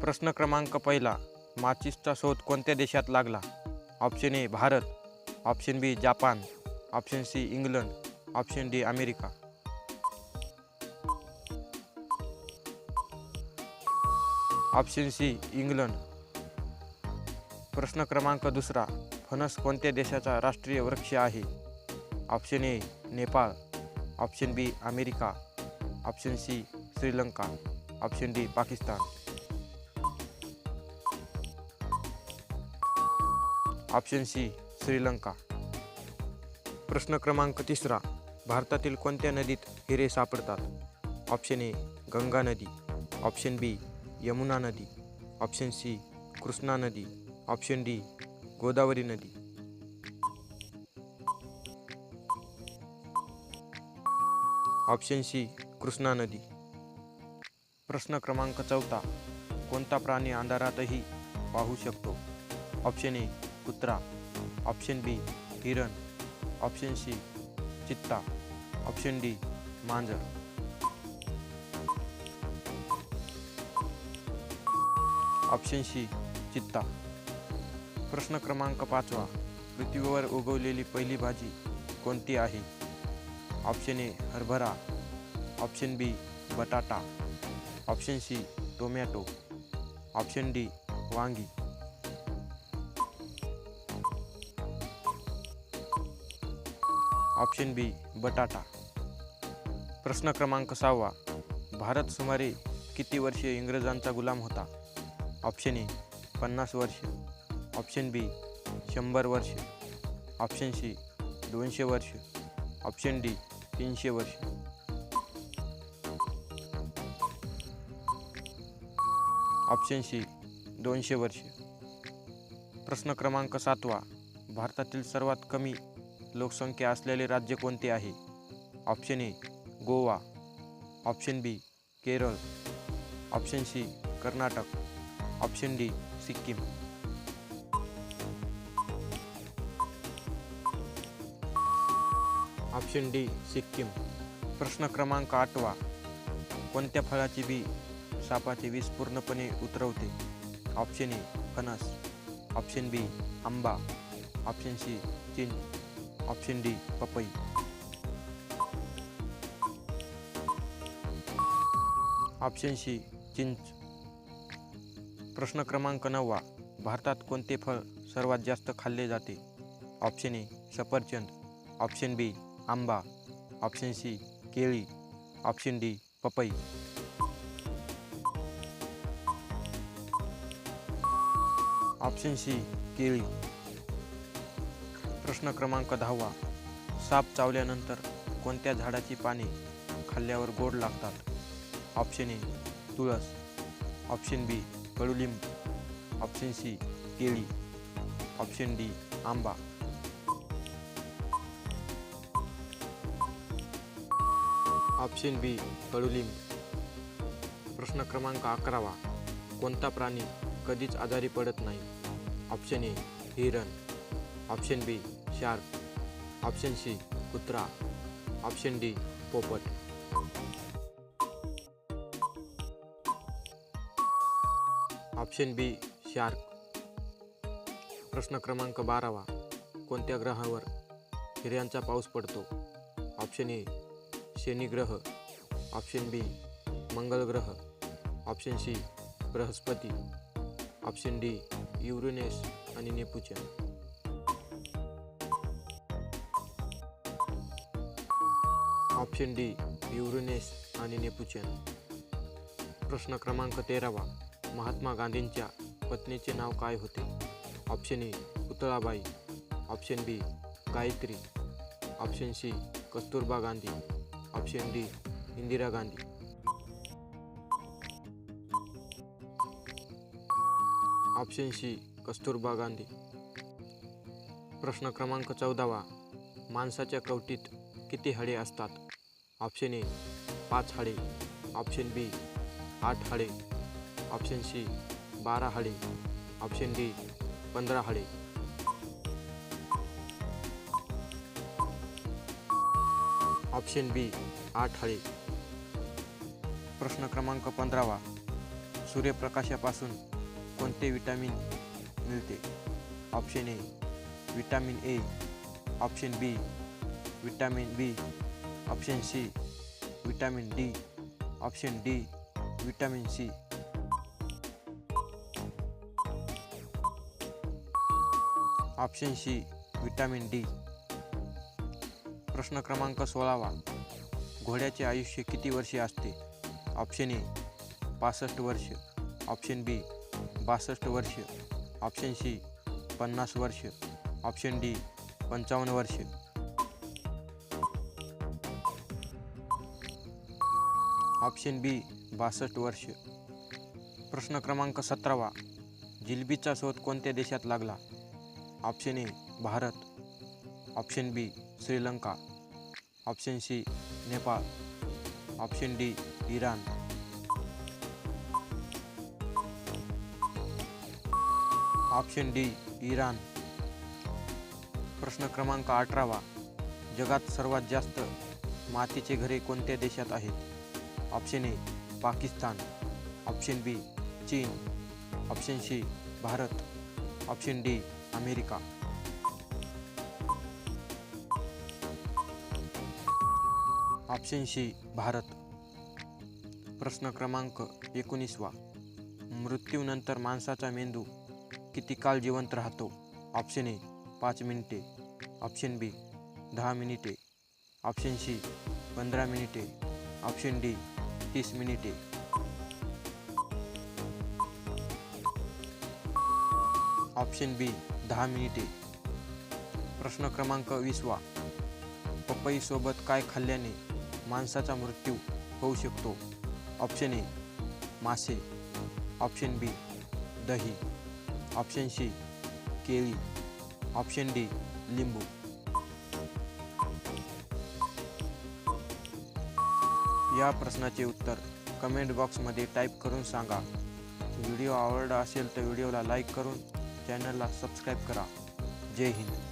प्रश्न क्रमांक पहिला. माचिसचा शोध कोणत्या देशात लागला? Option A Bharat, option B Japan, option C England, option D America. Option C England. प्रश्न क्रमांक दुसरा. फणस कोणत्या देशाचा राष्ट्रीय वृक्ष आहे? Option A Nepal, option B America, option C Sri Lanka, option D Pakistan. Option C Sri Lanka. प्रश्न क्रमांक तिसरा. भारतातील कोणत्या नदीत हिरे सापडतात? ऑप्शन ए गंगा नदी, ऑप्शन बी यमुना नदी, ऑप्शन सी कृष्णा नदी, ऑप्शन डी गोदावरी नदी. ऑप्शन सी कृष्णा नदी. प्रश्न क्रमांक चौथा. कोणता प्राणी अंधारातही पाहू शकतो? ऑप्शन ए कुत्रा, ऑप्शन बी हिरण, ऑप्शन सी चित्ता, ऑप्शन डी मांजर. ऑप्शन सी चित्ता. प्रश्न क्रमांक पाचवा. पृथ्वीवर उगवलेली पहिली भाजी कोणती आहे? ऑप्शन ए हरभरा, ऑप्शन बी बटाटा, option C tomato, option D वांगी. ऑप्शन बी बटाटा. प्रश्न क्रमांक सहावा. भारत सुमारे किती वर्षे इंग्रजांचा गुलाम होता? ऑप्शन ए 50 वर्ष, ऑप्शन बी 100 वर्ष, ऑप्शन सी 200 वर्ष, ऑप्शन डी 300 वर्ष. ऑप्शन सी 200 वर्ष. प्रश्न क्रमांक सातवा. भारतातील सर्वात कमी लोकसंख्या असलेले राज्य कोणते आहे? Option A Goa, option B Kerala, option C Karnataka, option D Sikkim. Option D Sikkim. प्रश्न क्रमांक आठवा. कोणत्या फळाचे बी सापाचे विष पूर्णपणे उतरवते? ऑप्शन ए फणस, ऑप्शन बी आंबा, ऑप्शन सी चिंच, ऑप्शन डी पपई. ऑप्शन सी चिंच. प्रश्न क्रमांक नववा. भारतात कोणते फळ सर्वात जास्त खाल्ले जाते? ऑप्शन ए सफरचंद, ऑप्शन बी आंबा, ऑप्शन सी केळी, ऑप्शन डी पपई. ऑप्शन सी केळी. प्रश्न क्रमांक 10वा. साप चावल्यानंतर कोणत्या झाडाची पाने खाल्ल्यावर गोड लागतात? ऑप्शन ए तुळस, ऑप्शन बी कडुलिंब, ऑप्शन सी केळी, ऑप्शन डी आंबा. ऑप्शन बी कडुलिंब. प्रश्न क्रमांक 11वा. कोणता प्राणी कधीच आजारी पडत नाही? ऑप्शन ए हिरण, ऑप्शन बी शार्क, ऑप्शन सी कुत्रा, ऑप्शन डी पोपट. ऑप्शन बी शार्क. प्रश्न क्रमांक 12वा. कोणत्या ग्रहावर हिऱ्यांचा पाऊस पडतो? ऑप्शन ए शनी ग्रह, ऑप्शन बी मंगळ ग्रह, ऑप्शन सी बृहस्पती, ऑप्शन डी युरेनस आणि नेपच्यून. ऑप्शन डी युरेनस आणि नेपच्यून. प्रश्न क्रमांक 13वा. महात्मा गांधींच्या पत्नीचे नाव काय होते? Option A Putlibai, option B Gayatri, option C Kasturba Gandhi, option D Indira Gandhi. Option C Kasturba Gandhi. प्रश्न क्रमांक 14वा. माणसाच्या कवटीत किती हाडे असतात? ऑप्शन ए 5 हाडे, ऑप्शन बी 8 हाडे, ऑप्शन सी 12 हाडे, ऑप्शन डी 15 हाडे. ऑप्शन बी 8 हाडे. प्रश्न क्रमांक 15वा. सूर्यप्रकाशापासून कोणते विटॅमिन मिळते? Option A vitamin A, option B vitamin B, option C vitamin D, option D vitamin C. Option C vitamin D. प्रश्न क्रमांक 16वा. घोड्याचे आयुष्य किती वर्षे असते? ऑप्शन ए 65 वर्ष, ऑप्शन बी 62 वर्ष, ऑप्शन सी 50 वर्ष, ऑप्शन डी 55 वर्ष. ऑप्शन बी 62 वर्ष. प्रश्न क्रमांक 17वा. जिलेबीचा शोध कोणत्या देशात लागला? Option A Bharat, option B Sri Lanka, option C Nepal, option D Iran. Option D Iran. प्रश्न क्रमांक 18वा. जगात सर्वात जास्त मातीचे घरे कोणत्या देशात आहेत? Option A Pakistan, option B चीन, option C Bharat, option D America. Option C Bharat. प्रश्न क्रमांक 19वा. मृत्यूनंतर माणसाचा मेंदू किती काळ जिवंत राहतो? ऑप्शन ए 5 मिनिटे, ऑप्शन बी 10 मिनिटे, ऑप्शन सी 15 मिनिटे, ऑप्शन डी 30 मिनिटे. ऑप्शन बी 10 मिनिटे. प्रश्न क्रमांक 20वा. पपईसोबत काय खाल्ल्याने माणसाचा मृत्यू होऊ शकतो? ऑप्शन ए मासे, ऑप्शन बी दही, ऑप्शन सी केळी, ऑप्शन डी लिंबू. या प्रश्नाचे उत्तर कमेंट बॉक्समध्ये टाईप करून सांगा. व्हिडिओ आवडला असेल तर व्हिडिओला लाईक करून चॅनलला सबस्क्राईब करा. जय हिंद.